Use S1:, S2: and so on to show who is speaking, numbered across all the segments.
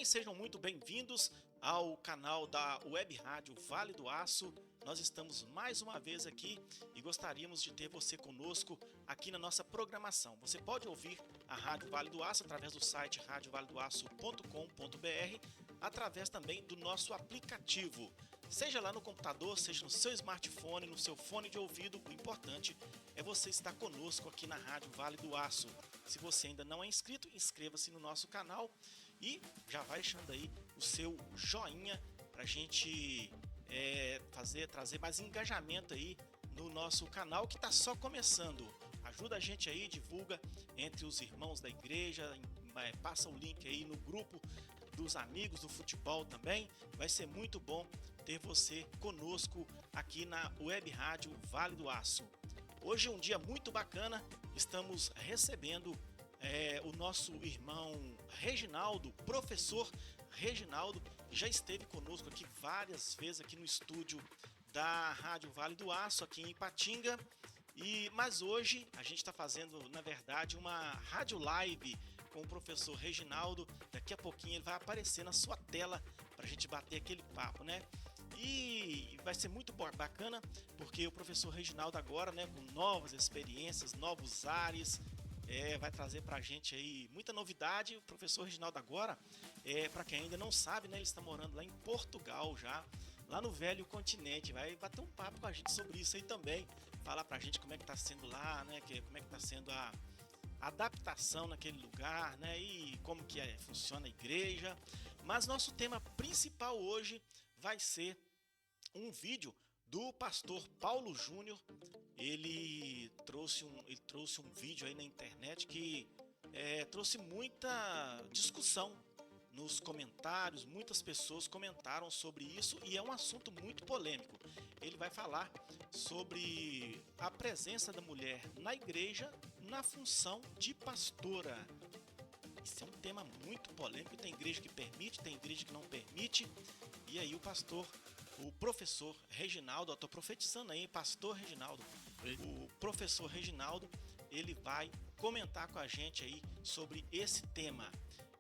S1: bem? Sejam muito bem-vindos ao canal da Web Rádio Vale do Aço. Nós estamos mais uma vez aqui e gostaríamos de ter você conosco aqui na nossa programação. Você pode ouvir a Rádio Vale do Aço através do site radiovaledoaço.com.br, através também do nosso aplicativo. Seja lá no computador, seja no seu smartphone, no seu fone de ouvido, o importante é você estar conosco aqui na Rádio Vale do Aço. Se você ainda não é inscrito, inscreva-se no nosso canal e já vai deixando aí o seu joinha para a gente trazer mais engajamento aí no nosso canal que está só começando. Ajuda a gente aí, divulga entre os irmãos da igreja, passa o link aí no grupo dos amigos do futebol também. Vai ser muito bom ter você conosco aqui na Web Rádio Vale do Aço. Hoje é um dia muito bacana, estamos recebendo o nosso irmão Reginaldo, professor Reginaldo, que já esteve conosco aqui várias vezes aqui no estúdio da Rádio Vale do Aço, aqui em Ipatinga. Mas hoje a gente está fazendo, na verdade, uma rádio live com o professor Reginaldo. Daqui a pouquinho ele vai aparecer na sua tela para a gente bater aquele papo, né? E vai ser muito bacana, porque o professor Reginaldo agora, né, com novas experiências, novos ares, vai trazer pra gente aí muita novidade. O professor Reginaldo agora, para quem ainda não sabe, né, ele está morando lá em Portugal já, lá no velho continente. Vai bater um papo com a gente sobre isso aí também, falar pra gente como é que tá sendo lá, né, como é que tá sendo a adaptação naquele lugar, né, e como que funciona a igreja. Mas nosso tema principal hoje vai ser um vídeo do pastor Paulo Júnior. Ele trouxe um vídeo aí na internet que trouxe muita discussão nos comentários. Muitas pessoas comentaram sobre isso e é um assunto muito polêmico. Ele vai falar sobre a presença da mulher na igreja na função de pastora. Isso é um tema muito polêmico. Tem igreja que permite, tem igreja que não permite. E aí o professor Reginaldo, eu estou profetizando aí, pastor Reginaldo, o professor Reginaldo, ele vai comentar com a gente aí sobre esse tema.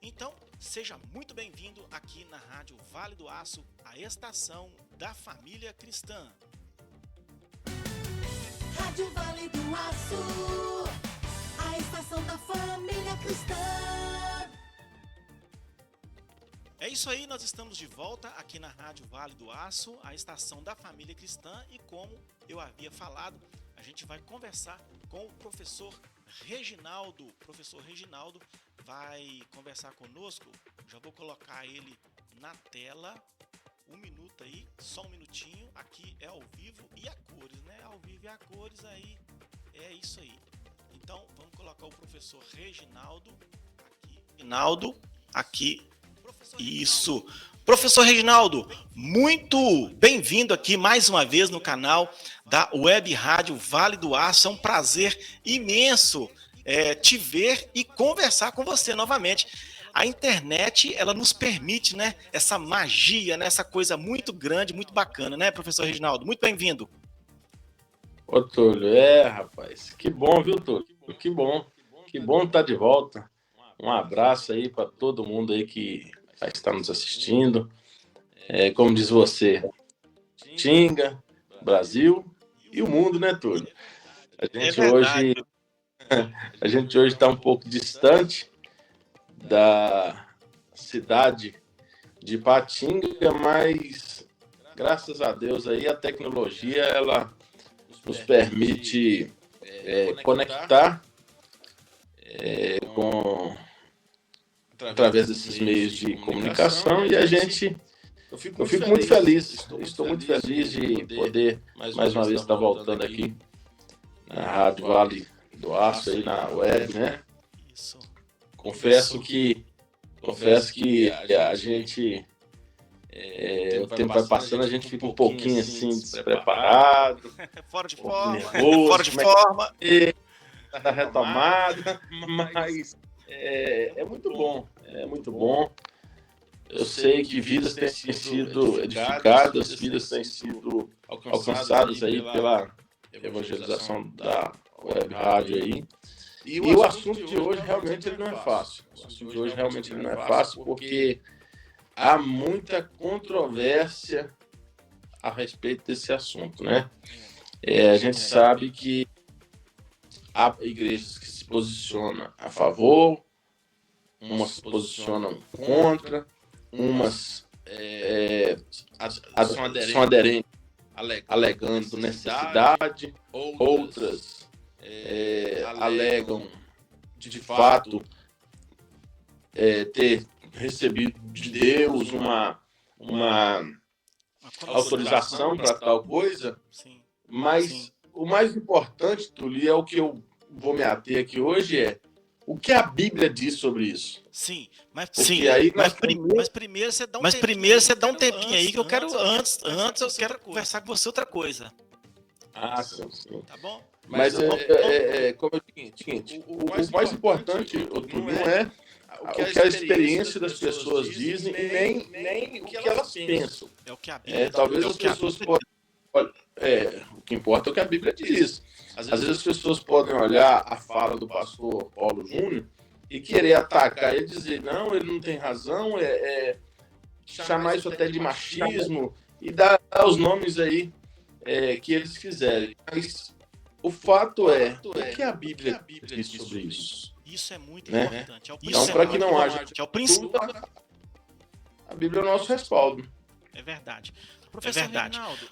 S1: Então, seja muito bem-vindo aqui na Rádio Vale do Aço, a estação da família cristã.
S2: Rádio Vale do Aço, a estação da família cristã.
S1: É isso aí, nós estamos de volta aqui na Rádio Vale do Aço, a estação da família cristã, e como eu havia falado, a gente vai conversar com o professor Reginaldo. O professor Reginaldo vai conversar conosco. Já vou colocar ele na tela. Um minuto aí, só um minutinho. Aqui é ao vivo e a cores, né? Ao vivo e a cores, aí é isso aí. Então vamos colocar o professor Reginaldo aqui. Reginaldo aqui. Isso. Professor Reginaldo, muito bem-vindo aqui mais uma vez no canal da Web Rádio Vale do Aço. É um prazer imenso te ver e conversar com você novamente. A internet, ela nos permite, né, essa magia, né, essa coisa muito grande, muito bacana, né, professor Reginaldo? Muito bem-vindo.
S3: Ô, Túlio, rapaz, que bom, viu, Túlio? Que bom estar de volta. Um abraço aí para todo mundo aí que vai estar nos assistindo. Como diz você, Tinga, Brasil e o mundo, né, Túlio? A gente hoje está um pouco distante da cidade de Ipatinga, mas graças a Deus aí a tecnologia ela nos permite conectar através desses meios de comunicação, e eu fico muito feliz, estou muito feliz de poder mais uma vez estar voltando aqui na Rádio Vale do Aço, aí na web, né?
S1: Isso.
S3: Confesso que a gente, o tempo vai passando, a gente fica um pouquinho assim despreparado,
S1: Fora de forma,
S3: nervoso,
S1: fora de forma.
S3: da retomada, mas é muito bom. Eu sei que vidas têm sido edificadas, vidas têm sido alcançadas aí pela evangelização da web rádio aí. E o assunto de hoje realmente ele não é fácil. Porque há muita controvérsia a respeito desse assunto, né? A gente sabe que há igrejas que se posicionam a favor, umas se posicionam contra, umas são aderentes alegando necessidade, outras alegam de fato ter recebido de Deus uma autorização para tal coisa, mas o mais importante, Tuli, é o que eu vou me ater aqui hoje, o que a Bíblia diz sobre isso.
S1: Sim, mas
S3: primeiro
S1: você dá um tempinho aí que eu quero antes eu quero conversar com você outra coisa.
S3: Sim.
S1: Tá bom?
S3: Mas como é o seguinte, o mais importante, Tuli, não é o que a experiência das pessoas dizem e nem o que elas pensam.
S1: É o que a Bíblia
S3: talvez as pessoas podem... o que importa é o que a Bíblia diz. Às vezes as pessoas podem olhar a fala do pastor Paulo Júnior e querer atacar e dizer, não, ele não tem razão, chamar isso até de machismo e dar os nomes aí que eles quiserem. Mas o fato é, o que a Bíblia diz sobre isso?
S1: Isso é muito importante.
S3: Então, para que não haja...
S1: É o princípio.
S3: A Bíblia é o nosso respaldo.
S1: É verdade.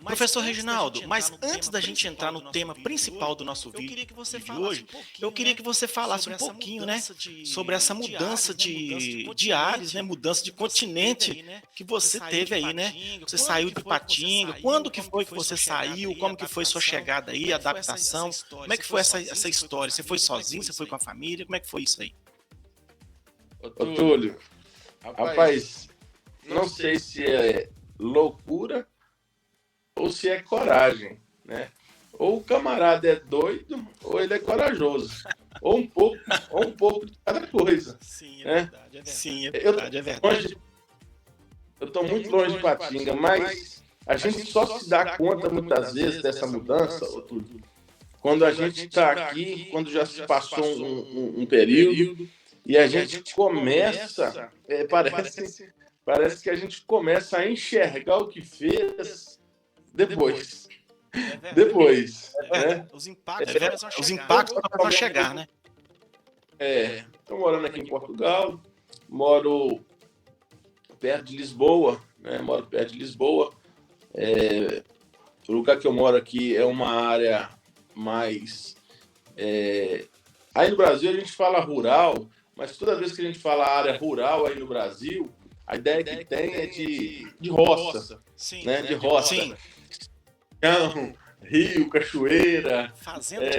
S1: Professor Reginaldo, mas antes da gente entrar no tema principal do nosso vídeo de hoje, eu queria que você falasse um pouquinho, né, sobre essa mudança de ares, né, mudança de continente que você teve aí, né? Você saiu de Ipatinga, quando que foi que você saiu, como que foi sua chegada aí, adaptação, como é que foi essa história? Você foi sozinho, você foi com a família, como é que foi isso aí?
S3: Ô, Túlio, rapaz, não sei se é loucura ou se é coragem, né? Ou o camarada é doido ou ele é corajoso, ou um pouco de cada coisa.
S1: Sim,
S3: é
S1: verdade. Sim, é verdade.
S3: Eu estou muito longe de Ipatinga, mas a gente só se dá conta muitas vezes dessa mudança, quando a gente está aqui, quando já se passou um período e a gente começa, parece que a gente começa a enxergar o que fez depois. Né?
S1: Os impactos vão chegar, né?
S3: Estou morando aqui em Portugal, moro perto de Lisboa, né? O lugar que eu moro aqui é uma área mais... Aí no Brasil a gente fala rural, mas toda vez que a gente fala área rural aí no Brasil, a ideia que tem é de roça,
S1: sim,
S3: né? De roça.
S1: Sim.
S3: Então, rio, cachoeira,
S1: fazenda,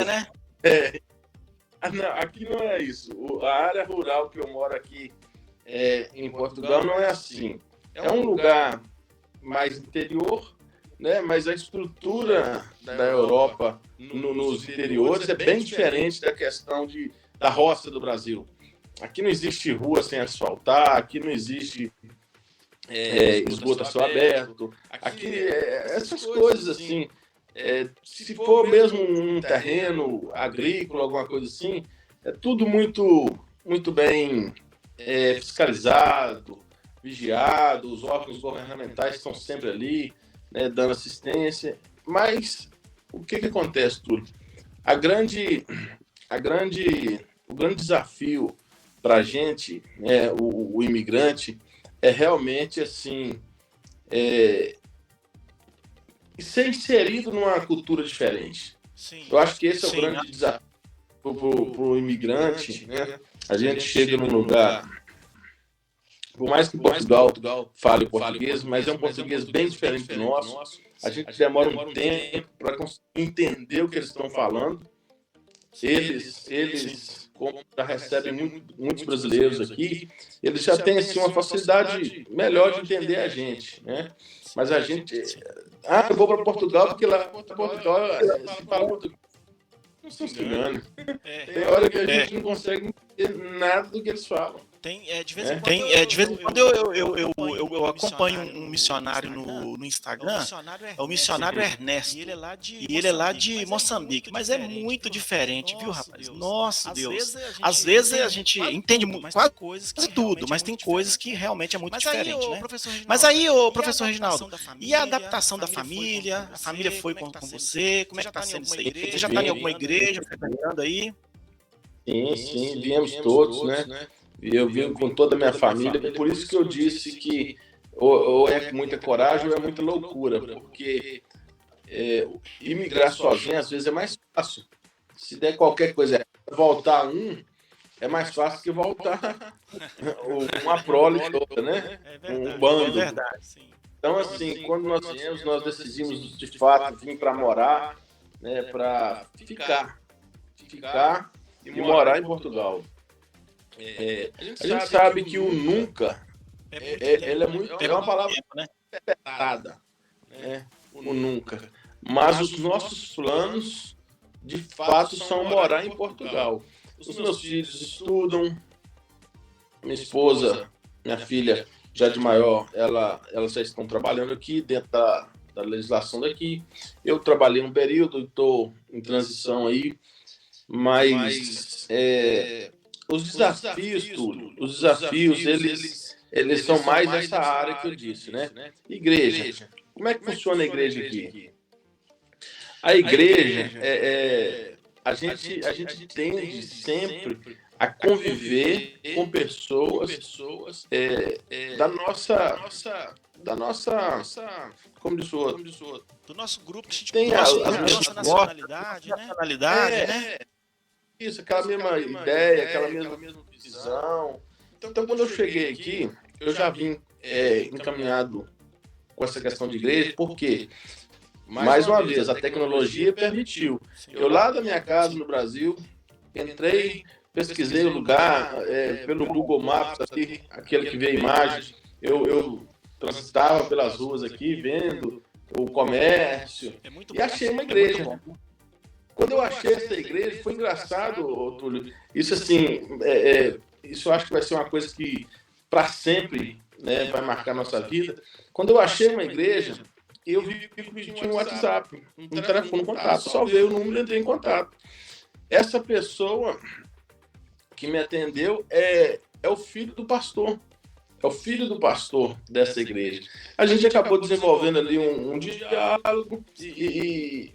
S1: né?
S3: Não, aqui não é isso. A área rural que eu moro aqui em Portugal não é assim. É um lugar mais interior, né? Mas a estrutura da Europa nos interiores é bem diferente da questão da roça do Brasil. Aqui não existe rua sem asfaltar, aqui não existe esgoto a céu aberto. Aqui, essas coisas assim, se for mesmo um terreno agrícola, alguma coisa assim, é tudo muito, muito bem fiscalizado, vigiado, os órgãos governamentais estão sempre ali, né, dando assistência. Mas o que acontece, Túlio? O grande desafio para a gente, o imigrante, é realmente assim, ser inserido numa cultura diferente.
S1: Sim.
S3: Eu acho que esse é o grande desafio para o imigrante, né? A gente chega num lugar, por mais que Portugal fale português, mas é um português bem diferente do nosso. A gente demora um tempo para conseguir entender o que eles estão falando. Eles como já recebem muitos brasileiros aqui, eles já têm assim, uma facilidade melhor de entender a gente, né? Mas a gente... eu vou para Portugal, porque lá em Portugal se fala português. Não se engane. Tem hora que a gente não consegue entender nada do que eles falam.
S1: De vez em quando eu acompanho um missionário no Instagram, é o missionário Ernesto, e ele é lá de Moçambique, mas é muito diferente, viu, rapaz? Nossa, Deus. Às vezes a gente entende quase tudo, mas tem coisas que realmente é muito diferente, né? Mas aí, ô professor Reginaldo, e a adaptação da família? A família foi com você? Como é que tá sendo isso aí? Você já tá em alguma igreja frequentando aí?
S3: Sim, viemos todos, né? Eu vim com toda a minha família, por isso que eu disse que ou é com muita coragem ou é muita loucura, porque imigrar sozinho às vezes é mais fácil. Se der qualquer coisa, voltar é mais fácil que voltar uma prole toda, né? Um bando.
S1: É verdade, sim.
S3: Então, assim, quando nós viemos, nós decidimos de fato vir para morar, né? Para ficar e morar em Portugal. A gente sabe que o nunca é uma palavra pesada, né? O nunca. Mas os nossos planos, de fato, são morar em Portugal. Os meus filhos estudam, minha esposa, minha filha, já de maior, elas já estão trabalhando aqui dentro da legislação daqui. Eu trabalhei um período, estou em transição aí, mas os desafios, eles são mais essa área que eu disse, né? Igreja. Como é que funciona a igreja aqui? A igreja, a gente tende sempre a conviver com pessoas da nossa, como diz o outro,
S1: Do nosso grupo que a gente
S3: tem
S1: nossa nacionalidade, né?
S3: Isso, aquela mesma ideia, aquela mesma visão. Então, quando eu cheguei aqui, eu já vim encaminhado com essa questão de igreja, porque, mais uma vez, a tecnologia permitiu. Eu lá da minha casa no Brasil, entrei, pesquisei o lugar pelo Google Maps, aquele que vê a imagem, eu transitava pelas ruas aqui, vendo o comércio, e achei uma igreja. Quando eu achei essa igreja, foi engraçado, Túlio. Isso, assim, isso eu acho que vai ser uma coisa que, para sempre, né, vai marcar nossa vida. Quando eu achei uma igreja, eu vi que tinha um WhatsApp, um telefone, um contato. Salvei o número e entrei em contato. Essa pessoa que me atendeu é o filho do pastor. É o filho do pastor dessa igreja. A gente acabou desenvolvendo ali um diálogo e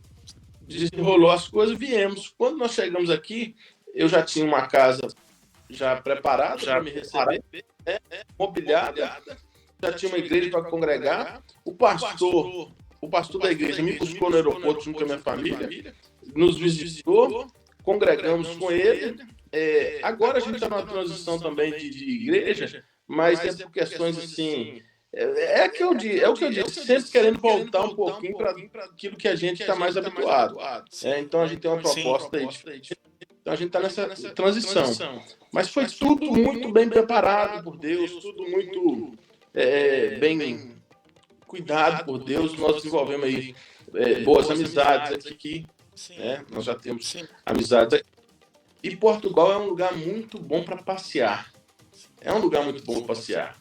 S3: desenrolou as coisas e viemos. Quando nós chegamos aqui, eu já tinha uma casa já preparada para me receber, mobiliada, já tinha uma igreja para congregar. O pastor da igreja me buscou no aeroporto junto com a minha família, nos visitou, congregamos com ele. Agora a gente está numa transição também de igreja, mas é por questões assim. É o que eu disse, sempre querendo voltar um pouquinho para aquilo que a gente está mais habituado. Então a gente tem uma proposta aí. Então a gente está nessa transição. Mas foi tudo muito bem preparado por Deus, tudo muito bem cuidado por Deus. Nós desenvolvemos aí boas amizades aqui. Nós já temos amizades aqui. E Portugal é um lugar muito bom para passear. É um lugar muito bom para passear.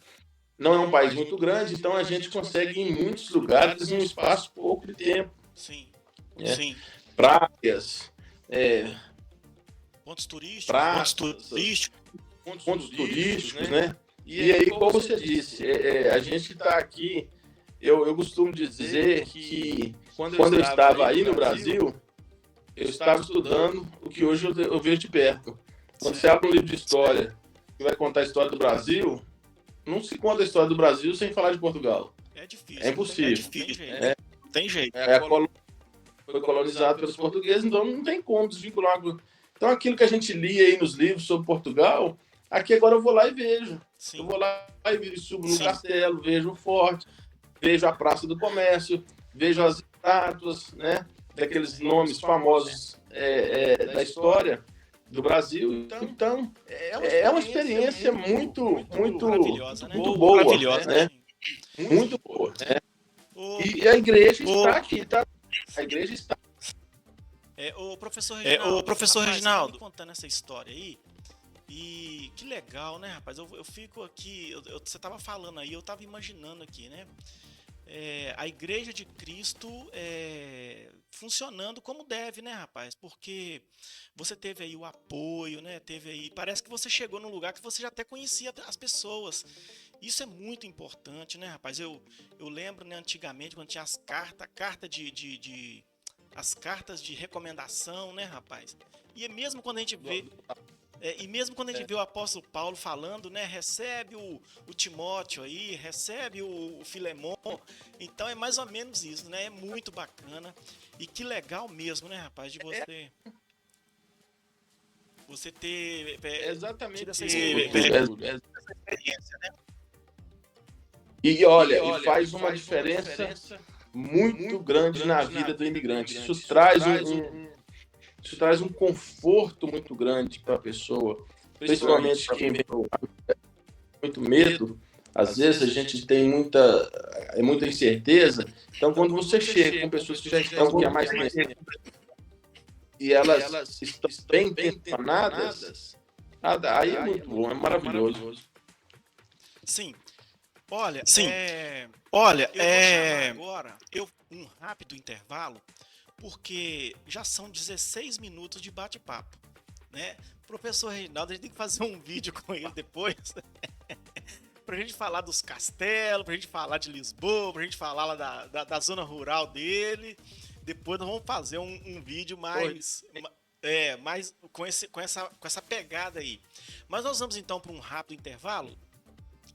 S3: Não é um país muito grande, então a gente consegue ir em muitos lugares em um espaço pouco de tempo.
S1: Sim.
S3: Praias,
S1: pontos turísticos,
S3: pontos turísticos, né? E aí, como você disse, a gente está aqui, eu costumo dizer que quando eu estava aí no Brasil, eu estava estudando o que hoje eu vejo de perto. Quando você abre um livro de história que vai contar a história do Brasil, não se conta a história do Brasil sem falar de Portugal.
S1: É difícil.
S3: É impossível.
S1: Não tem jeito.
S3: Foi colonizado pelos portugueses, então não tem como desvincular. Então aquilo que a gente lia aí nos livros sobre Portugal, aqui agora eu vou lá e vejo. Eu vou lá e subo no castelo, vejo o forte, vejo a Praça do Comércio, vejo as estátuas, né, daqueles nomes famosos da história do Brasil. Então, é uma experiência muito
S1: maravilhosa,
S3: boa, né? Muito boa. E a igreja está aqui, tá? A igreja está.
S1: O professor Reginaldo, contando essa história aí, E que legal, né, rapaz? Eu fico aqui, você tava falando aí, eu tava imaginando aqui, né? A Igreja de Cristo funcionando como deve, né, rapaz? Porque você teve aí o apoio, né? Teve aí, parece que você chegou num lugar que você já até conhecia as pessoas. Isso é muito importante, né, rapaz? Eu lembro, né, antigamente quando tinha as as cartas de recomendação, né, rapaz? E mesmo quando a gente vê e mesmo quando a gente vê o apóstolo Paulo falando, né, recebe o Timóteo aí, recebe o Filemon, então é mais ou menos isso, né, é muito bacana e que legal mesmo, né, rapaz, de você ter
S3: Exatamente,
S1: tido essa
S3: experiência, né? E olha, e faz uma diferença muito grande na vida do imigrante. Isso traz um conforto muito grande para a pessoa, principalmente para quem vem com muito medo. Às vezes a gente tem muita incerteza. Então, quando você chega com pessoas que já estão aqui há mais tempo e elas estão bem intencionadas, aí é muito bom, é maravilhoso.
S1: Sim. Olha, agora um rápido intervalo, porque já são 16 minutos de bate-papo, né? Professor Reinaldo, a gente tem que fazer um vídeo com ele depois, pra gente falar dos castelos, pra gente falar de Lisboa, pra gente falar lá da zona rural dele. Depois nós vamos fazer um vídeo mais com essa pegada aí. Mas nós vamos então para um rápido intervalo.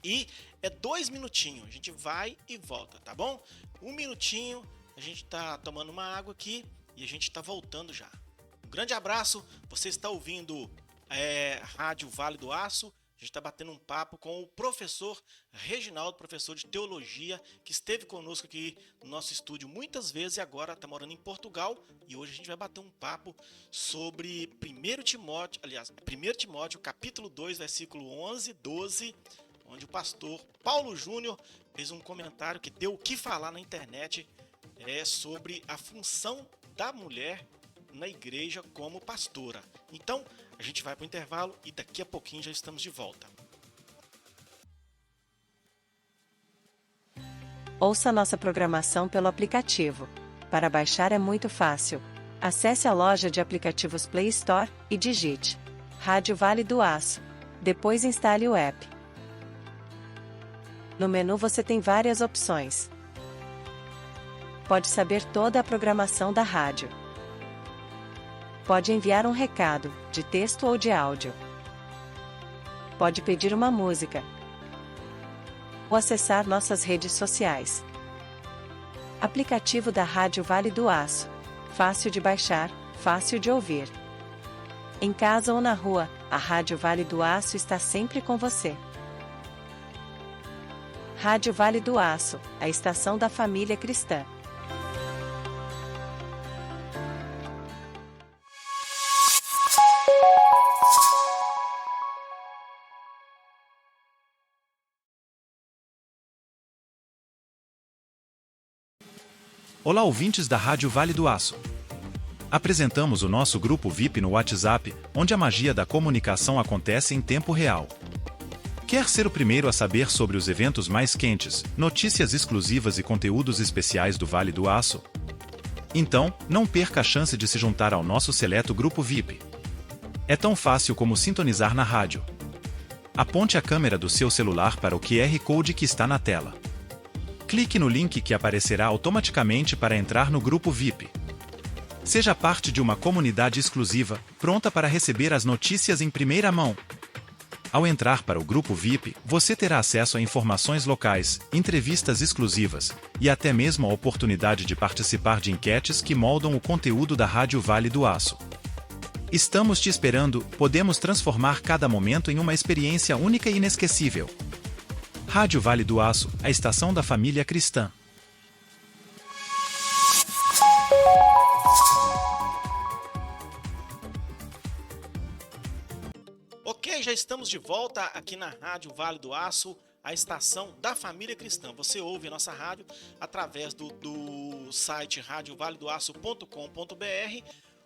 S1: E é 2 minutinhos, a gente vai e volta, tá bom? 1 minutinho, a gente tá tomando uma água aqui e a gente tá voltando já. Um grande abraço, você está ouvindo Rádio Vale do Aço. A gente está batendo um papo com o professor Reginaldo, professor de teologia, que esteve conosco aqui no nosso estúdio muitas vezes e agora está morando em Portugal. E hoje a gente vai bater um papo sobre 1 Timóteo, capítulo 2, versículo 11 e 12, onde o pastor Paulo Júnior fez um comentário que deu o que falar na internet sobre a função da mulher na igreja como pastora. Então, a gente vai para o intervalo e daqui a pouquinho já estamos de volta.
S4: Ouça nossa programação pelo aplicativo. Para baixar é muito fácil. Acesse a loja de aplicativos Play Store e digite Rádio Vale do Aço. Depois instale o app. No menu você tem várias opções. Pode saber toda a programação da rádio. Pode enviar um recado, de texto ou de áudio. Pode pedir uma música. Ou acessar nossas redes sociais. Aplicativo da Rádio Vale do Aço. Fácil de baixar, fácil de ouvir. Em casa ou na rua, a Rádio Vale do Aço está sempre com você. Rádio Vale do Aço, a estação da família cristã.
S5: Olá, ouvintes da Rádio Vale do Aço. Apresentamos o nosso grupo VIP no WhatsApp, onde a magia da comunicação acontece em tempo real. Quer ser o primeiro a saber sobre os eventos mais quentes, notícias exclusivas e conteúdos especiais do Vale do Aço? Então, não perca a chance de se juntar ao nosso seleto grupo VIP. É tão fácil como sintonizar na rádio. Aponte a câmera do seu celular para o QR Code que está na tela. Clique no link que aparecerá automaticamente para entrar no grupo VIP. Seja parte de uma comunidade exclusiva, pronta para receber as notícias em primeira mão. Ao entrar para o grupo VIP, você terá acesso a informações locais, entrevistas exclusivas e até mesmo a oportunidade de participar de enquetes que moldam o conteúdo da Rádio Vale do Aço. Estamos te esperando, podemos transformar cada momento em uma experiência única e inesquecível. Rádio Vale do Aço, a estação da família cristã.
S1: Ok, já estamos de volta aqui na Rádio Vale do Aço, a estação da família cristã. Você ouve a nossa rádio através do site radiovaledoaço.com.br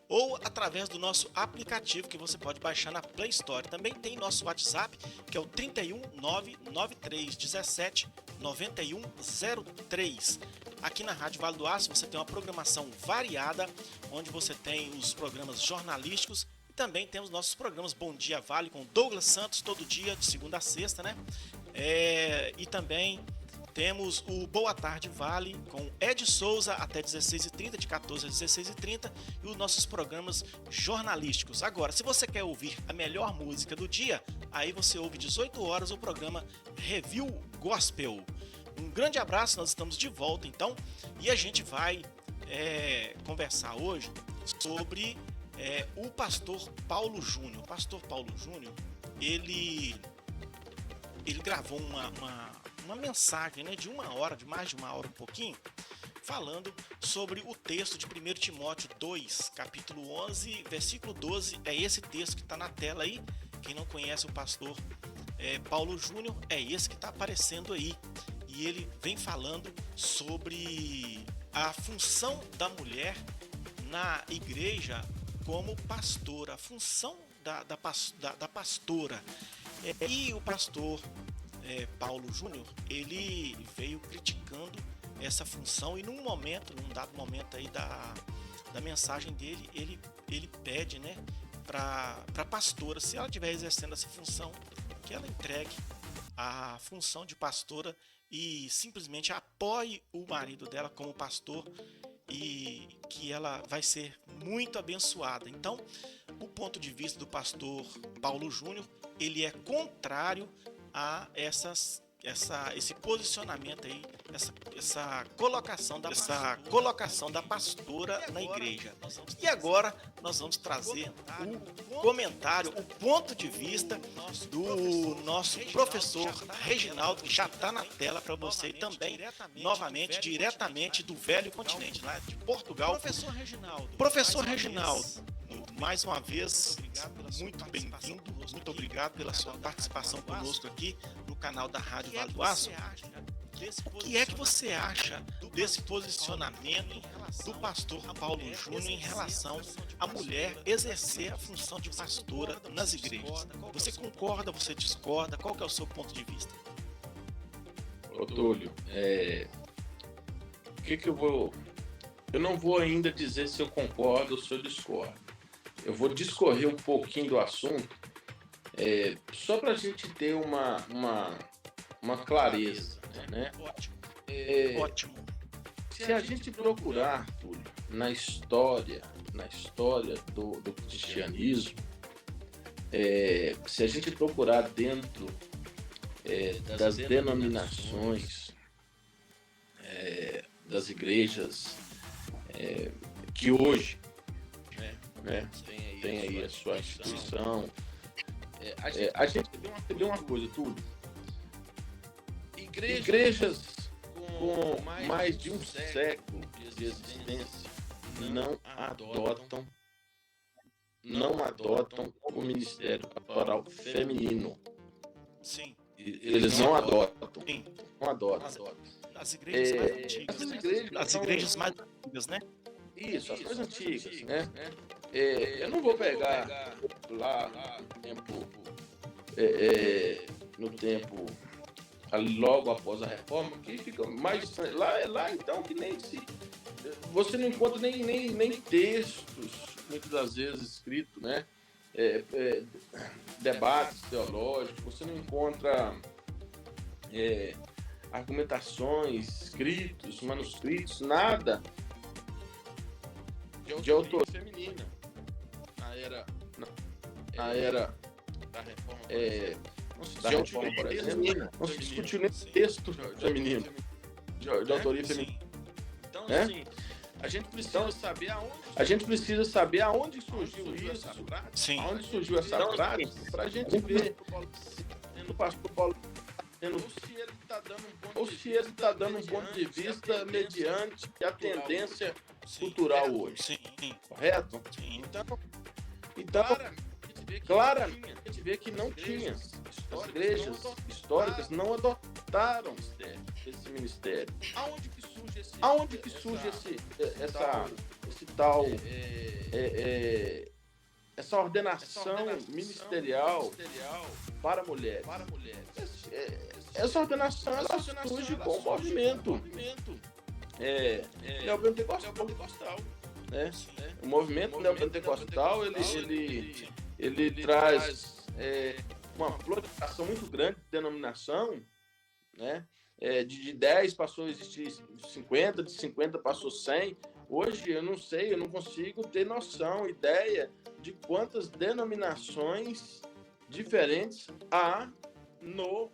S1: ou através do nosso aplicativo que você pode baixar na Play Store. Também tem nosso WhatsApp, que é o 31993179103. Aqui na Rádio Vale do Aço você tem uma programação variada, onde você tem os programas jornalísticos e também temos nossos programas Bom Dia Vale com Douglas Santos todo dia, de segunda a sexta, né? E também temos o Boa Tarde Vale com Ed Souza até 16h30, de 14 a 16h30, e os nossos programas jornalísticos. Agora, se você quer ouvir a melhor música do dia, aí você ouve 18 horas o programa Review Gospel. Um grande abraço, nós estamos de volta então, e a gente vai conversar hoje sobre o pastor Paulo Júnior. O pastor Paulo Júnior, ele gravou uma mensagem, né, de mais de uma hora um pouquinho, falando sobre o texto de 1 Timóteo 2, capítulo 11, versículo 12. É esse texto que está na tela aí. Quem não conhece o pastor Paulo Júnior, é esse que está aparecendo aí. E ele vem falando sobre a função da mulher na igreja como pastora, a função da pastora. E o pastor Paulo Júnior, ele veio criticando essa função, e num dado momento aí da mensagem dele, ele pede, né, para a pastora, se ela estiver exercendo essa função, que ela entregue a função de pastora e simplesmente apoie o marido dela como pastor, e que ela vai ser muito abençoada. Então, o ponto de vista do pastor Paulo Júnior, ele é contrário a esse posicionamento aí, essa colocação da pastora na igreja. E agora nós vamos trazer o comentário, o ponto de vista do nosso professor Reginaldo, que já está na tela para você, e também novamente diretamente do velho continente, lá de Portugal. Professor Reginaldo, mais uma vez, muito bem-vindo, muito obrigado pela sua participação conosco aqui no canal da Rádio Vale do Aço. O que é que você acha desse posicionamento do pastor Paulo Júnior em relação à mulher exercer a função de pastora nas igrejas? Você concorda, você discorda? Qual que é o seu ponto de vista?
S3: Ô Túlio, eu não vou ainda dizer se eu concordo ou se eu discordo. Eu vou discorrer um pouquinho do assunto, só para a gente ter uma clareza, né?
S1: Ótimo.
S3: Se a gente procurar, Túlio, na história do cristianismo, se a gente procurar dentro das denominações, das igrejas que hoje, né, tem aí a sua instituição, a gente vê uma coisa, Túlio. Igrejas com mais de um século de existência não adotam o ministério pastoral feminino.
S1: Sim.
S3: Eles não adotam.
S1: Sim.
S3: Não adotam.
S1: As igrejas mais antigas. As igrejas mais antigas, né?
S3: Isso, as mais antigas, né? Eu não vou pegar lá no tempo ali logo após a reforma, que fica mais lá então, que nem se você não encontra nem textos muitas das vezes escritos, né? Debates teológicos, você não encontra argumentações escritos, manuscritos, nada de autoria feminina na era da reforma, por exemplo, não se discutiu nem texto feminino de autoria feminina. Então, assim, a gente precisa saber aonde surgiu isso, aonde surgiu essa prática, para a gente ver o pastor Paulo, ou se ele está dando um ponto de vista mediante a tendência cultural hoje.
S1: Sim.
S3: Correto?
S1: Sim.
S3: Então, claramente, a gente vê que não tinha. As igrejas históricas não adotaram esse ministério. Aonde que surge esse pentecostal, essa ordenação ministerial para mulheres. Essa ordenação ela surge com o movimento neopentecostal. Né? O movimento neopentecostal ele traz uma proliferação muito grande de denominação, né? De 10 passou a existir 50, de 50 passou 100. Hoje eu não sei, eu não consigo ter noção, ideia de quantas denominações diferentes há no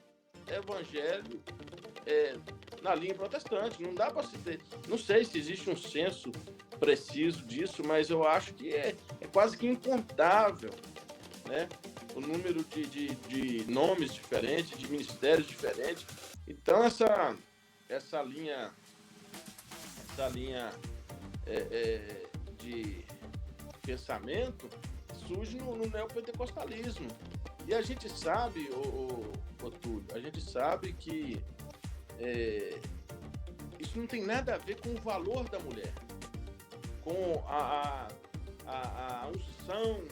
S3: evangelho na linha protestante. Não dá para se ter, não sei se existe um censo preciso disso, mas eu acho que é quase que incontável, né? O número de nomes diferentes, de ministérios diferentes. Então essa linha de pensamento surge no neopentecostalismo. E a gente sabe, Túlio, a gente sabe que isso não tem nada a ver com o valor da mulher, com a unção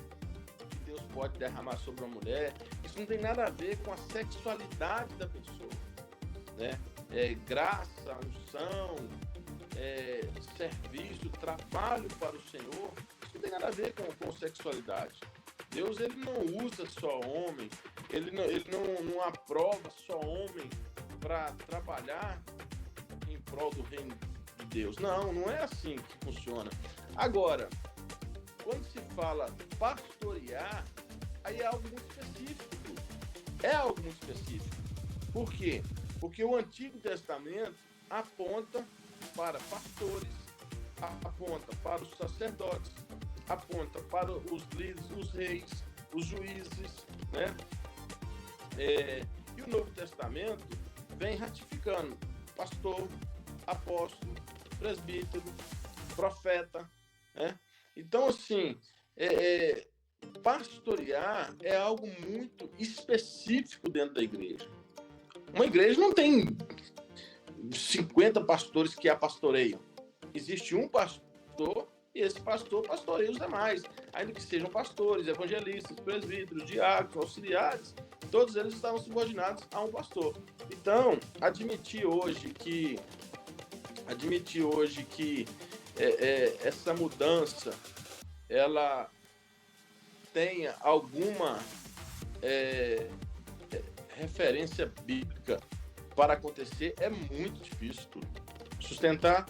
S3: que Deus pode derramar sobre a mulher. Isso não tem nada a ver com a sexualidade da pessoa, né? Graça, unção, serviço, trabalho para o Senhor, isso não tem nada a ver com sexualidade. Deus ele não usa só homem, ele não aprova só homem para trabalhar em prol do reino de Deus. Não é assim que funciona. Agora, quando se fala pastorear, aí é algo muito específico. É algo muito específico. Por quê? Porque o Antigo Testamento aponta para pastores, aponta para os sacerdotes, aponta para os líderes, os reis, os juízes, né? E o Novo Testamento vem ratificando pastor, apóstolo, presbítero, profeta, né? Então, assim, pastorear é algo muito específico dentro da igreja. Uma igreja não tem 50 pastores que a pastoreiam. Existe um pastor e esse pastor pastoreia os demais, ainda que sejam pastores, evangelistas, presbíteros, diáconos, auxiliares, todos eles estavam subordinados a um pastor. Então, admitir hoje que essa mudança ela tenha alguma referência bíblica para acontecer é muito difícil. Sustentar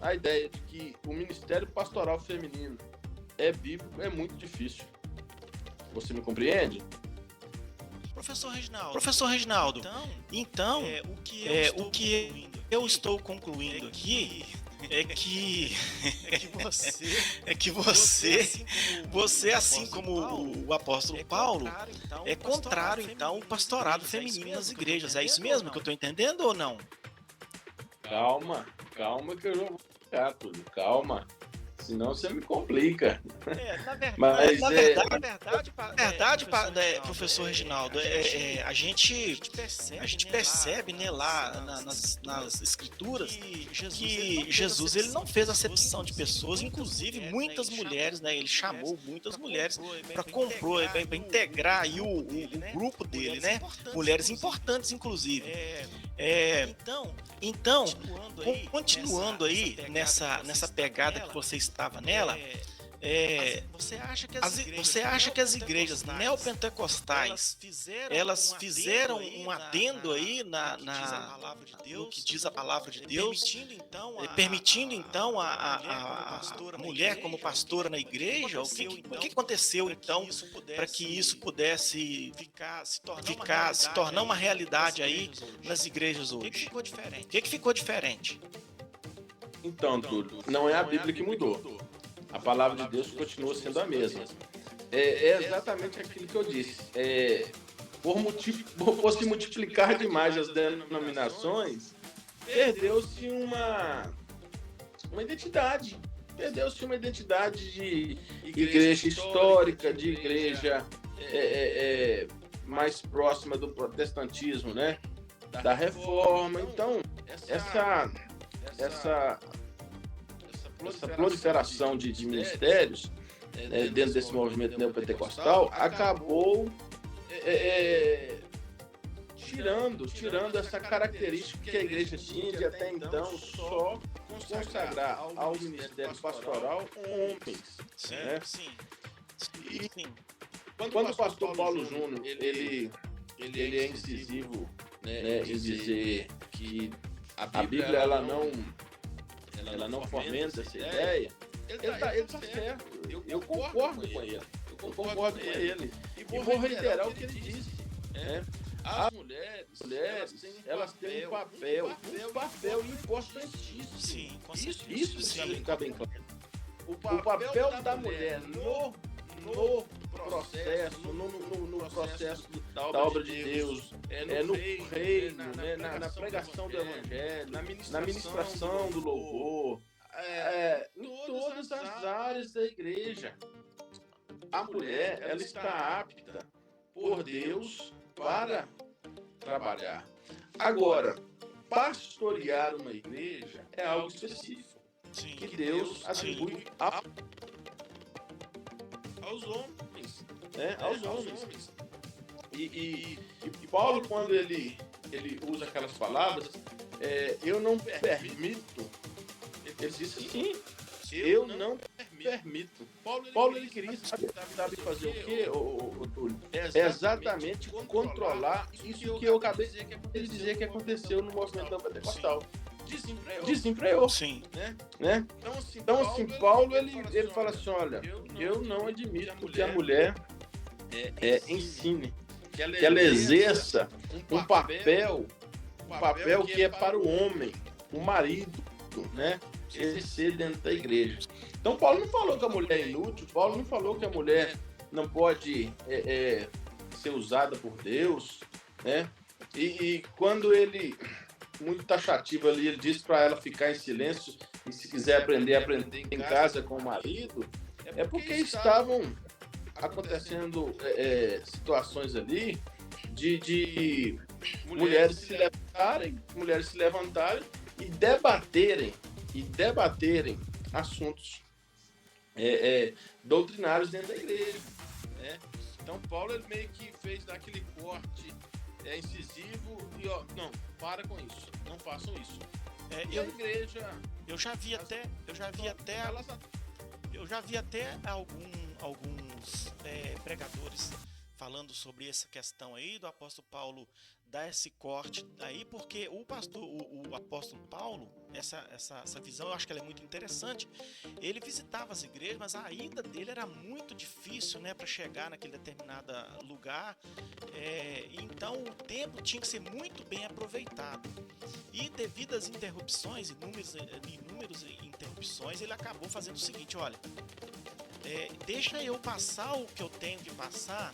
S3: a ideia de que o ministério pastoral feminino é bíblico é muito difícil. Você me compreende?
S1: Professor Reginaldo, então o que eu estou concluindo aqui é que você, assim como o apóstolo Paulo, é contrário, então, ao pastorado feminino nas igrejas. É isso mesmo que eu estou entendendo ou não?
S3: Calma que eu já vou ficar, tudo. Calma. Senão você me complica.
S1: Na verdade, professor Reginaldo, a gente percebe, né, lá nas escrituras que Jesus ele não fez acepção de pessoas, inclusive muitas mulheres, né? Ele chamou muitas mulheres para compor, para integrar aí o grupo dele, né? Mulheres importantes, inclusive. Então, continuando aí nessa pegada que você estava nela, você acha que as igrejas neopentecostais elas fizeram um adendo aí no que diz a palavra de Deus, permitindo então a mulher como pastora na igreja? O que aconteceu então para que isso pudesse se tornar uma realidade aí nas igrejas hoje? O que ficou diferente?
S3: Então, Túlio, não é a Bíblia que mudou. A palavra de Deus continua sendo a mesma. É exatamente aquilo que eu disse. Por se multiplicar demais as denominações, perdeu-se uma identidade. Perdeu-se uma identidade de igreja histórica, de igreja mais próxima do protestantismo, né? Da reforma. Então, essa essa proliferação de ministérios dentro desse movimento neopentecostal acabou tirando essa característica que a igreja tinha de até então só consagrar ao ministério pastoral homens.
S1: Sim,
S3: né?
S1: sim.
S3: E
S1: Sim.
S3: quando o pastor Paulo Júnior ele é incisivo, né, em dizer que a Bíblia ela não fomenta essa ideia, ele tá certo. Eu concordo com ele. E vou reiterar o que ele disse. Né? As mulheres elas têm um papel importantíssimo.
S1: Sim, com
S3: Isso
S1: certeza.
S3: precisa ficar bem claro. O papel da mulher no processo, no processo da obra de Deus, no reino, né, na pregação do evangelho, na ministração do louvor, em todas as áreas da igreja. A mulher, ela está apta por Deus para trabalhar. Agora, pastorear uma igreja é algo específico
S1: Sim.
S3: que Deus atribui aos homens, né? Aos homens. E Paulo, quando ele usa aquelas palavras, eu não permito, ele disse assim, eu não permito. Paulo ele queria sabe fazer o quê, Túlio? Exatamente controlar isso que eu acabei de dizer que aconteceu no movimento pentecostal. Desempreou.
S1: Sim.
S3: Né? Então, assim, Paulo ele fala assim, olha, eu não admito que a mulher ensine, que ela exerça um papel que é para o homem, o marido, né? Exercer dentro da igreja. Então, Paulo não falou que a mulher é inútil, Paulo não falou que a mulher não pode ser usada por Deus, né? E quando ele, muito taxativo ali, ele disse para ela ficar em silêncio e se quiser aprender em casa com o marido, é porque estavam acontecendo situações ali de mulheres se levantarem e debaterem assuntos doutrinários dentro da igreja, né? Então Paulo ele meio que fez daquele corte incisivo e não, para com isso, não façam isso. E a igreja,
S1: Eu já vi até alguns pregadores falando sobre essa questão aí do apóstolo Paulo dar esse corte aí, porque o apóstolo Paulo, essa visão eu acho que ela é muito interessante. Ele visitava as igrejas, mas a ida dele era muito difícil, né, para chegar naquele determinado lugar. Então o tempo tinha que ser muito bem aproveitado. E devido às interrupções, inúmeras interrupções, ele acabou fazendo o seguinte: olha, deixa eu passar o que eu tenho que passar,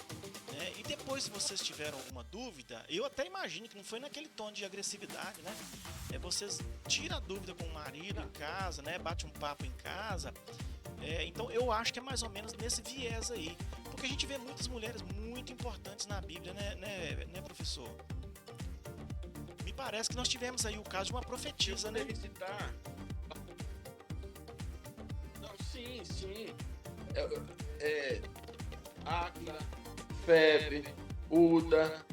S1: né? E depois, se vocês tiveram alguma dúvida, eu até imagino que não foi naquele tom de agressividade, né? Vocês tiram a dúvida com o marido em casa, né? Bate um papo em casa. Então eu acho que é mais ou menos nesse viés aí, porque a gente vê muitas mulheres muito importantes na Bíblia, né, professor? Me parece que nós tivemos aí o caso de uma profetisa, né?
S3: Não, sim. Áquila, Febe, Uda,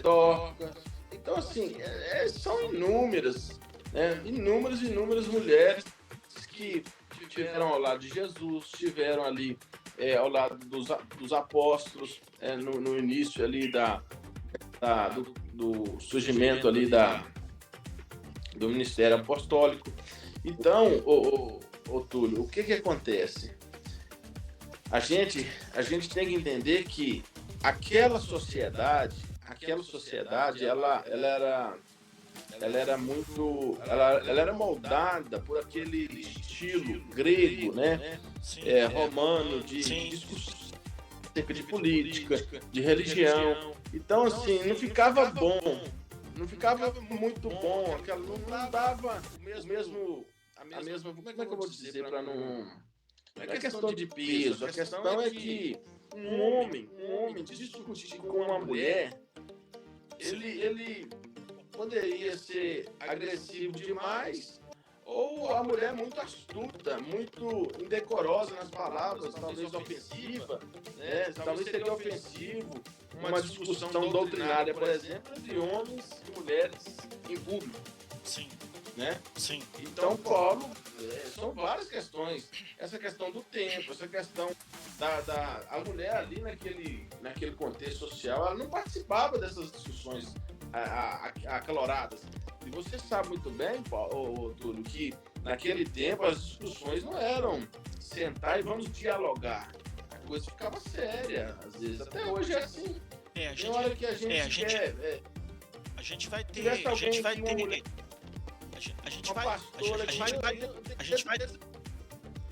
S3: Dorcas. Então, assim, são inúmeras mulheres que estiveram ao lado de Jesus, estiveram ali ao lado dos apóstolos, no início ali do surgimento ali do ministério apostólico. Então, Túlio, o que acontece? A gente tem que entender que aquela sociedade ela era moldada por aquele estilo grego, né?
S1: Sim.
S3: Romano, de discussão acerca de política, de religião. Então, assim, não ficava muito bom, não dava o mesmo, a mesma, como é que eu vou dizer para não é questão de peso, a questão é que um homem discutir com uma mulher, ele poderia ser agressivo demais ou a mulher muito astuta, muito indecorosa nas palavras, talvez ofensiva, né? Talvez seria ofensivo uma discussão doutrinária, por exemplo, entre homens e mulheres em público.
S1: Sim.
S3: Né?
S1: Sim.
S3: Então, Paulo, são várias questões. Essa questão do tempo, essa questão a mulher ali naquele contexto social, ela não participava dessas discussões acaloradas. E você sabe muito bem, Paulo, Túlio, que naquele tempo as discussões não eram sentar e vamos dialogar. A coisa ficava séria, às vezes. Até hoje é assim. Tem hora que a gente quer...
S1: A gente vai ter...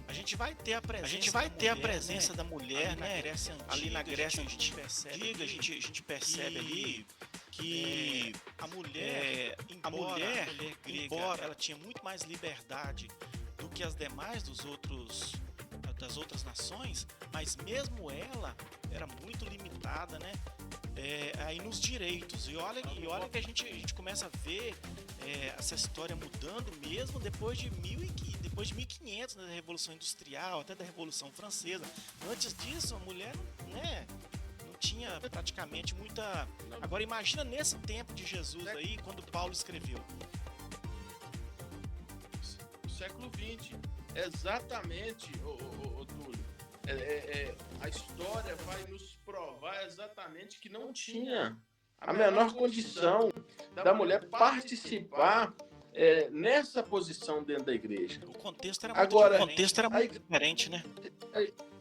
S1: A gente vai ter a presença da mulher, né? Ali na Grécia a gente percebe ali que a mulher embora ela tinha muito mais liberdade do que as demais das outras nações, mas mesmo ela era muito limitada, né? Aí nos direitos. E olha que a gente começa a ver essa história mudando mesmo depois de 1500, né, da Revolução Industrial, até da Revolução Francesa. Antes disso, a mulher, né, não tinha praticamente muita... Agora imagina nesse tempo de Jesus aí, quando Paulo escreveu.
S3: O século XX, exatamente, Túlio. A história vai nos provar exatamente que não tinha a menor condição da mulher participar nessa posição dentro da igreja.
S1: O contexto era muito diferente, né?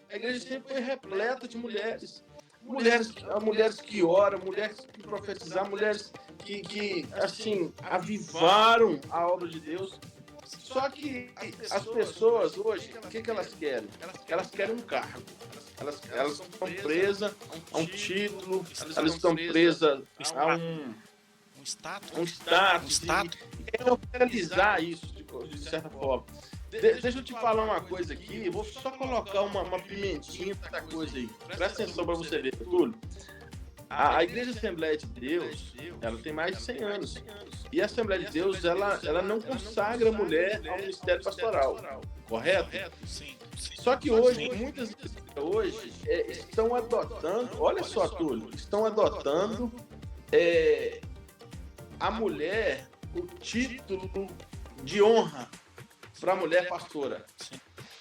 S3: A igreja sempre foi repleta de mulheres. Mulheres que oram, mulheres que profetizaram, mulheres que assim, avivaram a obra de Deus. Só que as pessoas hoje, o que elas querem? Elas querem um cargo. Elas estão presas a um título, elas estão presas a um status. E eu realizar isso de certa forma. Deixa eu te falar uma coisa aqui, eu vou só colocar uma pimentinha da coisa aí. Presta atenção para você ver, Túlio. A Igreja Assembleia de Deus, ela tem mais de 100 anos. E a Assembleia de Deus, ela não consagra a mulher ao ministério pastoral, correto?
S1: Sim.
S3: Só que hoje, muitas igrejas hoje estão adotando, olha só, Túlio, estão adotando a mulher, o título de honra para a mulher pastora.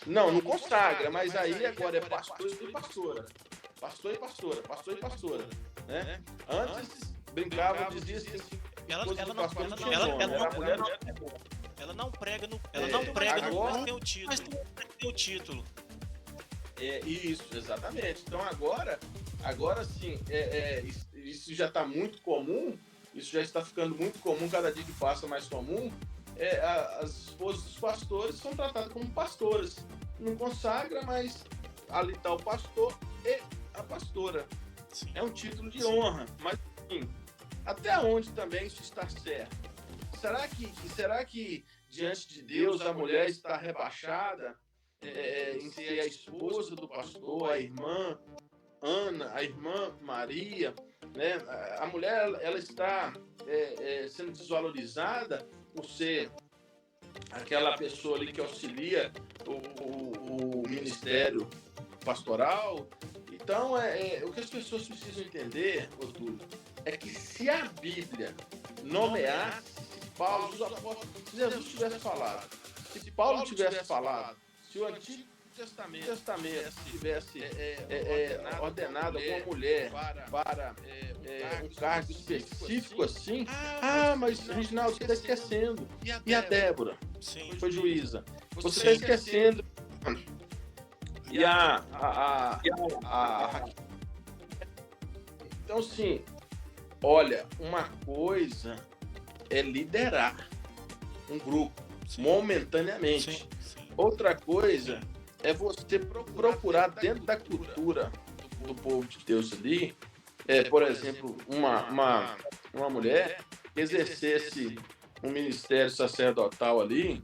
S3: Não consagra, mas aí agora é pastor e pastora. Pastor e pastora. Né? Antes brincavam, dizia assim,
S1: ela não prega
S3: agora,
S1: não tem o título.
S3: Isso, exatamente. Então agora sim, isso já está muito comum, isso já está ficando muito comum, cada dia que passa mais comum. As esposas dos pastores são tratadas como pastoras. Não consagra, mas ali está o pastor e a pastora.
S1: Sim.
S3: É um título de honra, mas enfim, até onde também isso está certo? Será que diante de Deus a mulher está rebaixada em ser a esposa do pastor, a irmã Ana, a irmã Maria, né? A mulher ela está sendo desvalorizada por ser aquela pessoa ali que auxilia o ministério pastoral. Então, o que as pessoas precisam entender, Túlio, é que se a Bíblia nomeasse Paulo, se Jesus tivesse falado, se Paulo tivesse falado, se o Antigo Testamento tivesse ordenado alguma mulher para um cargo específico assim, mas Reginaldo, você está esquecendo. E a Débora?
S1: Sim.
S3: Foi juíza. Você está esquecendo. E a Então, sim, olha, uma coisa é liderar um grupo momentaneamente.
S1: Sim.
S3: Outra coisa é você procurar dentro da cultura do povo de Deus ali, por exemplo, uma mulher que exercesse um ministério sacerdotal ali,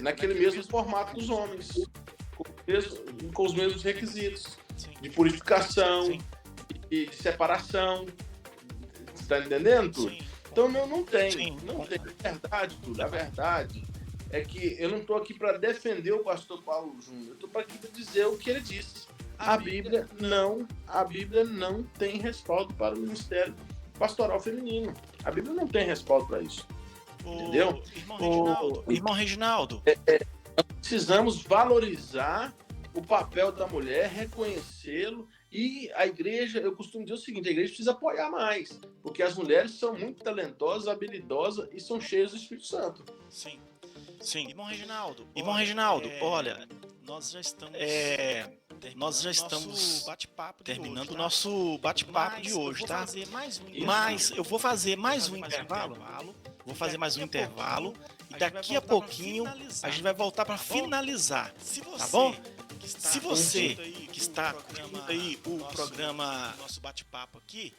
S3: naquele mesmo formato dos homens, com os mesmos requisitos de purificação e de separação. Você está entendendo tudo?
S1: Sim.
S3: Então não tem. É verdade, tudo. A verdade é que eu não estou aqui para defender o pastor Paulo Júnior, eu estou aqui para dizer o que ele disse. A Bíblia não tem respaldo para o ministério pastoral feminino. A Bíblia não tem respaldo para isso. Entendeu?
S1: Irmão Reginaldo.
S3: Precisamos valorizar o papel da mulher, reconhecê-lo, e a igreja, eu costumo dizer o seguinte, a igreja precisa apoiar mais, porque as mulheres são muito talentosas, habilidosas e são cheias do Espírito Santo.
S1: Sim. Irmão Reginaldo, olha, nós já estamos terminando o nosso bate-papo de hoje, tá? Mas eu vou fazer mais um intervalo. E daqui a pouquinho a gente vai voltar para finalizar, tá bom? Se você que está curtindo aí o programa, nosso bate-papo aqui,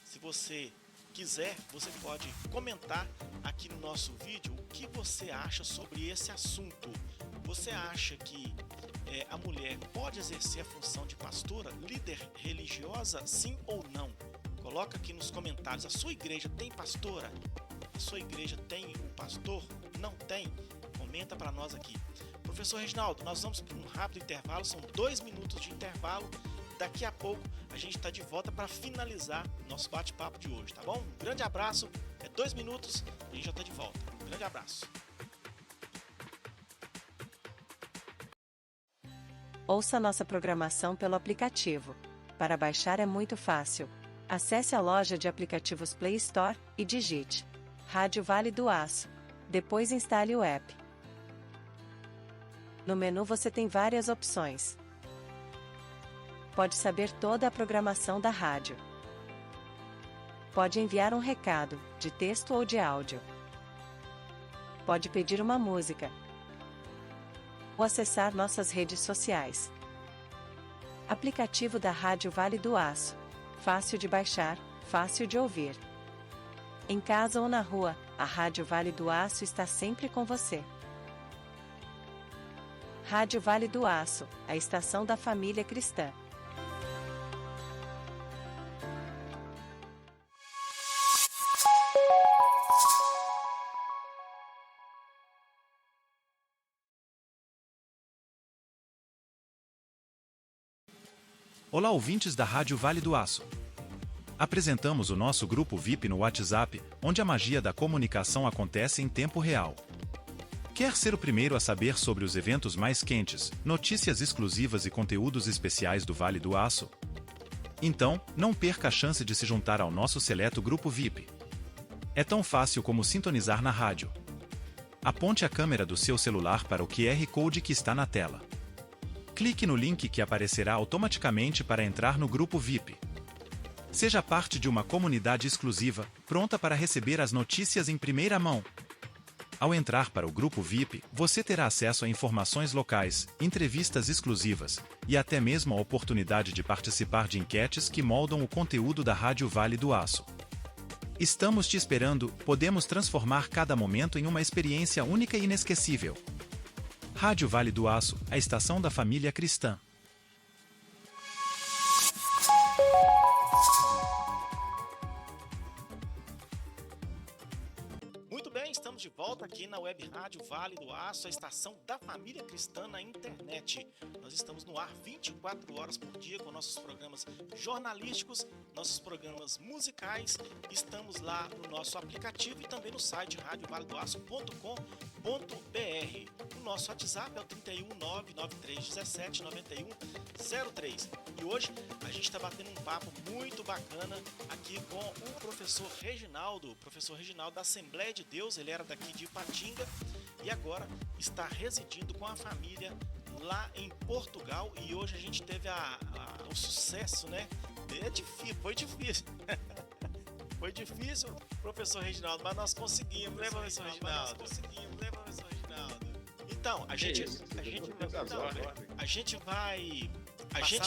S1: se você quiser, você pode comentar aqui no nosso vídeo o que você acha sobre esse assunto. Você acha que a mulher pode exercer a função de pastora, líder religiosa, sim ou não? Coloca aqui nos comentários. A sua igreja tem pastora? A sua igreja tem um pastor? Não tem? Comenta para nós aqui. Professor Reginaldo, nós vamos para um rápido intervalo, são 2 minutos de intervalo. Daqui a pouco a gente está de volta para finalizar nosso bate-papo de hoje, tá bom? Um grande abraço, 2 minutos e a gente já está de volta. Um grande abraço.
S4: Ouça nossa programação pelo aplicativo. Para baixar é muito fácil. Acesse a loja de aplicativos Play Store e digite Rádio Vale do Aço. Depois instale o app. No menu você tem várias opções. Pode saber toda a programação da rádio. Pode enviar um recado, de texto ou de áudio. Pode pedir uma música. Ou acessar nossas redes sociais. Aplicativo da Rádio Vale do Aço. Fácil de baixar, fácil de ouvir. Em casa ou na rua, a Rádio Vale do Aço está sempre com você. Rádio Vale do Aço, a estação da família cristã.
S5: Olá, ouvintes da Rádio Vale do Aço. Apresentamos o nosso grupo VIP no WhatsApp, onde a magia da comunicação acontece em tempo real. Quer ser o primeiro a saber sobre os eventos mais quentes, notícias exclusivas e conteúdos especiais do Vale do Aço? Então, não perca a chance de se juntar ao nosso seleto grupo VIP. É tão fácil como sintonizar na rádio. Aponte a câmera do seu celular para o QR Code que está na tela. Clique no link que aparecerá automaticamente para entrar no grupo VIP. Seja parte de uma comunidade exclusiva, pronta para receber as notícias em primeira mão. Ao entrar para o grupo VIP, você terá acesso a informações locais, entrevistas exclusivas e até mesmo a oportunidade de participar de enquetes que moldam o conteúdo da Rádio Vale do Aço. Estamos te esperando, podemos transformar cada momento em uma experiência única e inesquecível. Rádio Vale do Aço, a estação da família cristã.
S1: Muito bem, estamos de volta aqui na Web Rádio Vale do Aço, a estação da família cristã na internet. Nós estamos no ar 24 horas por dia com nossos programas jornalísticos, nossos programas musicais. Estamos lá no nosso aplicativo e também no site radiovaledoaço.com.br. O nosso WhatsApp é o 31993179103. E hoje a gente está batendo um papo muito bacana aqui com o professor Reginaldo da Assembleia de Deus. Ele era daqui de Ipatinga e agora está residindo com a família lá em Portugal. E hoje a gente teve o sucesso, né? Foi difícil. Foi difícil, professor Reginaldo, mas nós conseguimos, né, professor Reginaldo? Então, a gente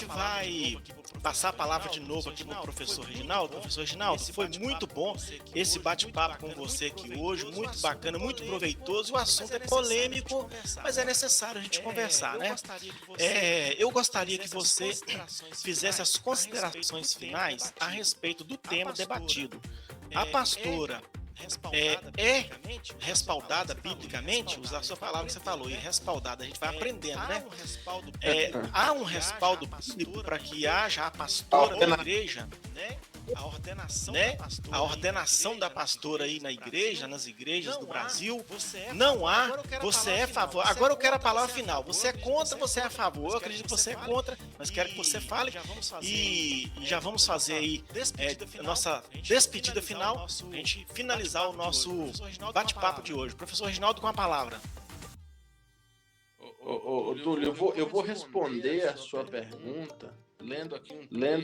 S1: vai passar a palavra de novo aqui para o professor Reginaldo. Professor Reginaldo, foi muito bom esse bate-papo com você aqui hoje, muito bacana, muito proveitoso. O assunto é polêmico, mas é necessário a gente conversar, né? Eu gostaria que você fizesse as considerações finais a respeito do tema debatido. A pastora respaldada biblicamente, usar a sua palavra que você falou, e respaldada, a gente vai aprendendo, né? Há um respaldo bíblico para que haja a pastora da igreja, né? A ordenação da pastora aí na igreja, nas igrejas do Brasil, não há, você é a favor. Agora eu quero a palavra final. Você é contra, você é a favor. Eu acredito que você é contra, mas quero que você fale. E já vamos fazer aí a nossa despedida final, a gente finalizar o nosso bate-papo de hoje. Professor Reginaldo, com a palavra.
S3: Túlio, eu vou responder a sua pergunta lendo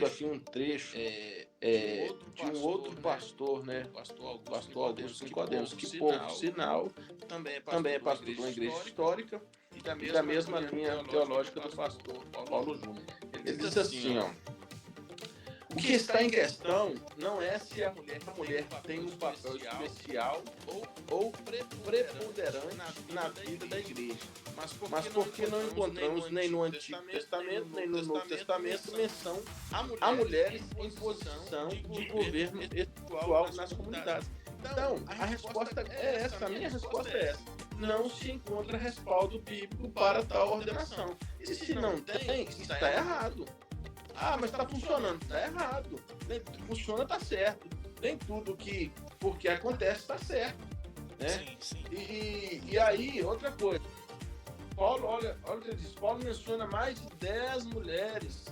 S3: aqui um trecho de um outro pastor, né? Pastor Augusto Nicodemos, que, por sinal, também é pastor de uma igreja histórica e da mesma linha teológica do pastor Paulo Júnior. Ele diz assim, ó: o que está em questão não é se a mulher tem um papel especial ou preponderante na vida da igreja, mas porque não encontramos nem no Antigo Testamento, nem no Novo Testamento menção a mulheres em posição de governo espiritual nas comunidades. Então, a resposta é essa, a minha resposta é essa. Não se encontra respaldo bíblico para tal ordenação. E se não tem, está errado. Ah, mas está funcionando. Está errado. Funciona, está certo. Nem tudo que porque acontece está certo. Né?
S1: Sim.
S3: E aí, outra coisa. Paulo, olha o que ele diz. Paulo menciona mais de 10 mulheres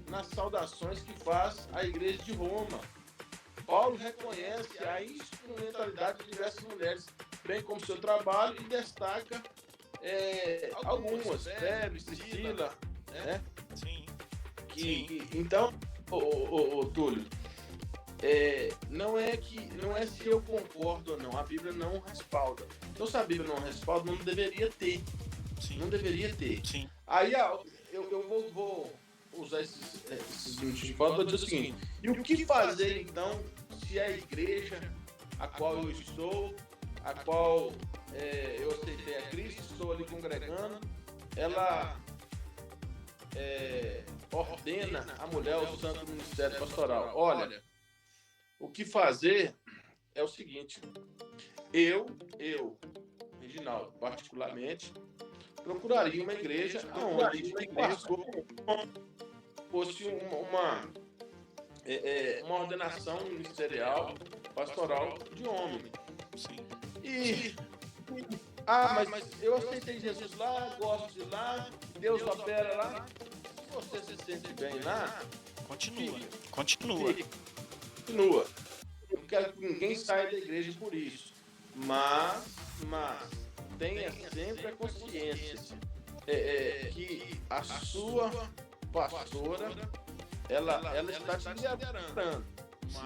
S3: nas saudações que faz a igreja de Roma. Paulo reconhece a instrumentalidade de diversas mulheres, bem como seu trabalho, e destaca algumas, Febe, Priscila, né?
S1: Sim.
S3: Então, Túlio, não é se eu concordo ou não, a Bíblia não respalda. Então, se a Bíblia não respalda, não deveria ter.
S1: Sim.
S3: Não deveria ter.
S1: Sim.
S3: Aí eu vou usar esses minutos de fala para dizer o seguinte: e o que fazer então se a igreja a qual eu estou, a qual eu aceitei a Cristo, estou ali congregando, ela ordena a mulher ao santo ministério pastoral? Olha, o que fazer é o seguinte: eu, Reginaldo, particularmente, procuraria uma igreja onde o pastor fosse uma ordenação ministerial, pastoral de homem.
S1: Sim.
S3: Mas eu aceitei Jesus lá, gosto de lá, Deus opera lá. Se você se sente bem lá,
S1: Continua.
S3: Não quero que ninguém saia da igreja por isso. Mas tenha sempre a consciência que a sua pastora ela está te liderando,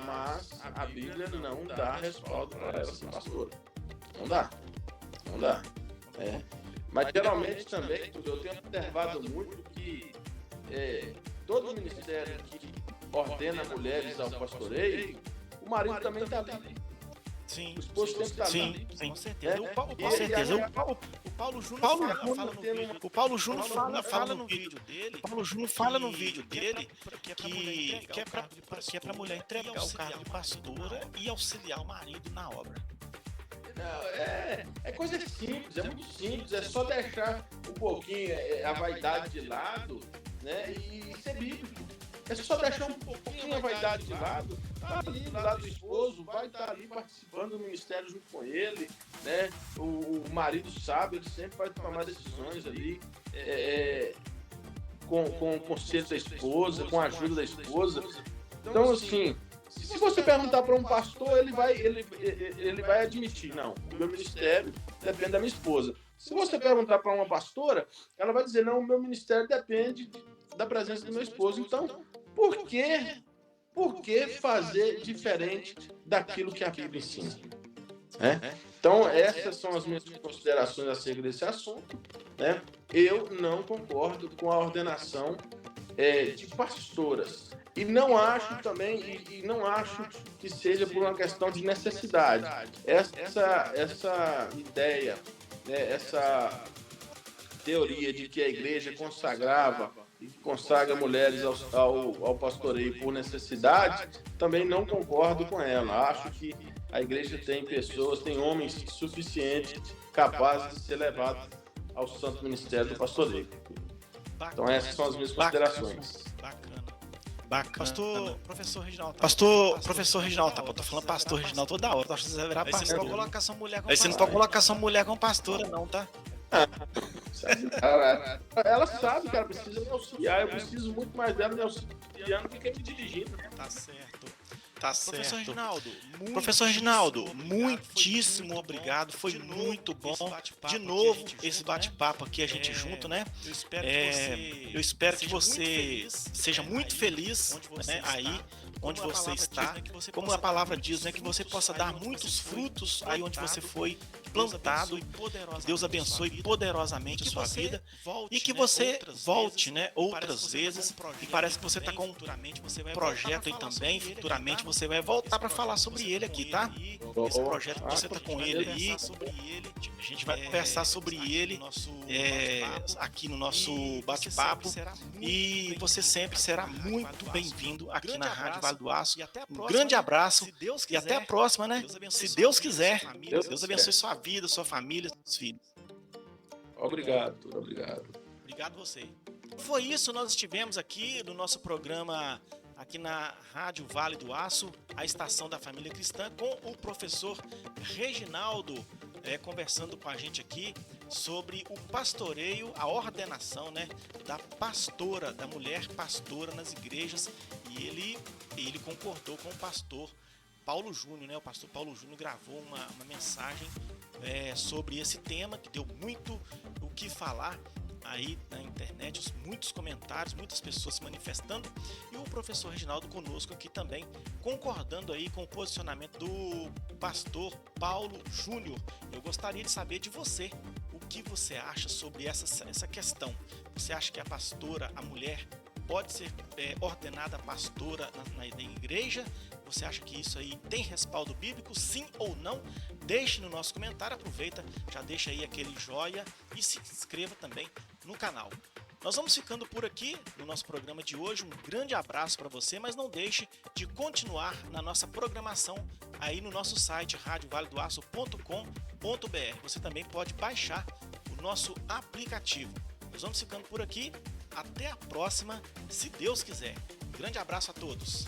S3: mas a Bíblia não dá respaldo para ela ser pastora. Não dá. Mas geralmente também eu tenho observado muito que todo ministério que ordena mulheres ao pastoreio, o marido também está ali.
S1: Sim.
S3: O esposo sempre está ali.
S1: Com certeza. Com certeza. O Paulo Júnior fala no vídeo dele. O Paulo Júnior fala no vídeo dele que é para a mulher entregar o cargo de pastora e auxiliar o marido na obra.
S3: É coisa simples, é muito simples, é só deixar um pouquinho a vaidade de lado, né, e ser bíblico. É só deixar um pouquinho a vaidade de lado, tá ali do lado do esposo, vai estar ali participando do ministério junto com ele, né? O marido sabe, ele sempre vai tomar decisões ali, com o conselho da esposa, com a ajuda da esposa. Então, assim, se você perguntar para um pastor, ele vai admitir: não, o meu ministério depende da minha esposa. Se você perguntar para uma pastora, ela vai dizer: não, o meu ministério depende da presença do meu esposo. Então, por que fazer diferente daquilo que a Bíblia ensina? Então, essas são as minhas considerações acerca desse assunto. Né? Eu não concordo com a ordenação de pastoras. E não acho também, e não acho que seja por uma questão de necessidade. Essa ideia, né, essa teoria de que a igreja consagrava e consagra mulheres ao pastoreio por necessidade, também não concordo com ela. Acho que a igreja tem pessoas, tem homens suficientes, capazes de ser levados ao santo ministério do pastoreio. Então essas são as minhas considerações.
S1: Bacana. Professor Reginaldo. Professor Reginaldo, tá? Eu tô falando pastor Reginaldo toda hora. Aí você não pode colocar sua mulher como pastora. Aí você não pode colocar sua mulher como pastora, não, tá?
S3: Ela sabe que ela precisa me auxiliar. Eu preciso muito mais dela me auxiliando do que me dirigindo.
S1: Tá certo. Professor Reginaldo, muitíssimo obrigado. Foi muito bom. De novo, esse bate-papo aqui, a gente junto, né? Eu espero que você seja muito feliz, né, aí onde você está. Como a palavra diz, né, que você possa dar muitos frutos aí onde você foi plantado. Deus abençoe poderosamente a sua vida e que você volte, né, outras vezes. E parece que você está com um projeto aí também. Futuramente você vai voltar para falar sobre ele aqui, tá? Esse projeto que você está com ele aí, a gente vai conversar sobre ele aqui no nosso bate-papo. E você sempre será muito bem-vindo aqui na Rádio Vale do Aço. Um grande abraço e até a próxima, né? Se Deus quiser. Deus abençoe sua vida, sua família, seus filhos.
S3: Obrigado.
S1: Obrigado você. Foi isso, nós estivemos aqui no nosso programa aqui na Rádio Vale do Aço, a estação da família cristã, com o professor Reginaldo, conversando com a gente aqui sobre o pastoreio, a ordenação, né, da pastora, da mulher pastora nas igrejas. E ele concordou com o pastor Paulo Júnior, né? O pastor Paulo Júnior gravou uma mensagem sobre esse tema, que deu muito o que falar aí na internet, muitos comentários, muitas pessoas se manifestando, e o professor Reginaldo conosco aqui também, concordando aí com o posicionamento do pastor Paulo Júnior. Eu gostaria de saber de você, o que você acha sobre essa questão. Você acha que a pastora, a mulher, pode ser ordenada pastora na igreja? Você acha que isso aí tem respaldo bíblico, sim ou não? Deixe no nosso comentário, aproveita, já deixa aí aquele joia e se inscreva também no canal. Nós vamos ficando por aqui no nosso programa de hoje. Um grande abraço para você, mas não deixe de continuar na nossa programação aí no nosso site radiovaledoaço.com.br. Você também pode baixar o nosso aplicativo. Nós vamos ficando por aqui. Até a próxima, se Deus quiser. Um grande abraço a todos.